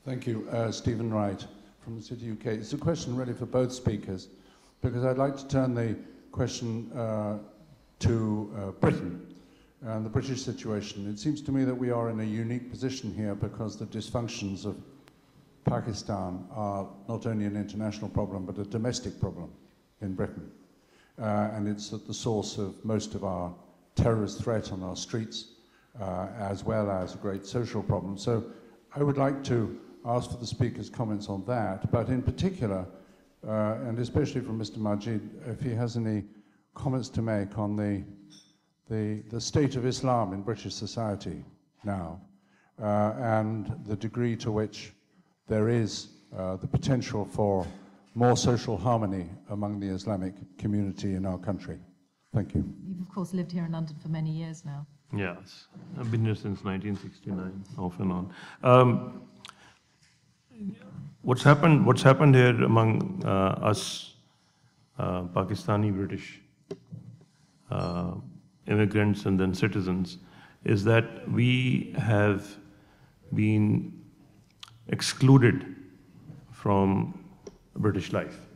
Thank you. Stephen Wright from the City UK. It's a question really for both speakers, because I'd like to turn the question to Britain and the British situation. It seems to me that we are in a unique position here because the dysfunctions of Pakistan are not only an international problem, but a domestic problem in Britain. And it's at the source of most of our terrorist threat on our streets, as well as a great social problem. So I would like to ask for the speaker's comments on that, but in particular, and especially from Mr. Majeed, if he has any comments to make on the state of Islam in British society now, and the degree to which there is the potential for more social harmony among the Islamic community in our country. Thank you. You've of course lived here in London for many years now. Yes, I've been here since 1969, off and on. What's happened here among us Pakistani British immigrants and then citizens is that we have been excluded from British life.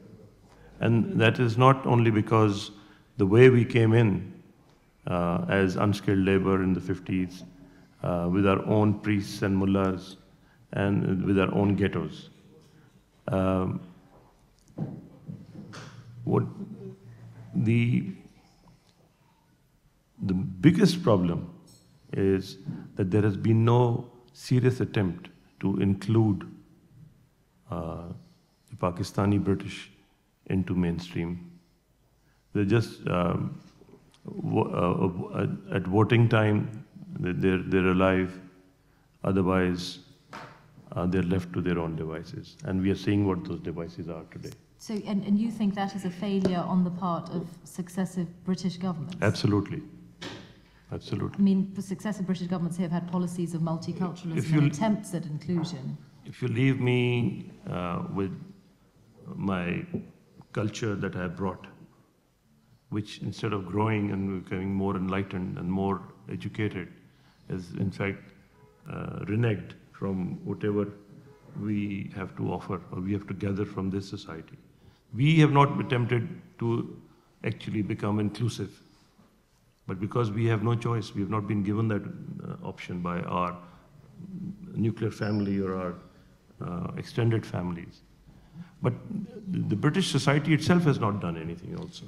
And that is not only because the way we came in as unskilled labor in the 50s, with our own priests and mullahs, and with our own ghettos. What the biggest problem is that there has been no serious attempt to include the Pakistani British into mainstream. They're just at voting time, they're alive. Otherwise, they're left to their own devices. And we are seeing what those devices are today. So, and you think that is a failure on the part of successive British governments? Absolutely. Absolutely. I mean, the successive British governments have had policies of multiculturalism and attempts at inclusion. If you leave me with my culture that I brought, which instead of growing and becoming more enlightened and more educated, is in fact reneged from whatever we have to offer or we have to gather from this society. We have not attempted to actually become inclusive, but because we have no choice, we have not been given that option by our nuclear family or our extended families. But the British society itself has not done anything also.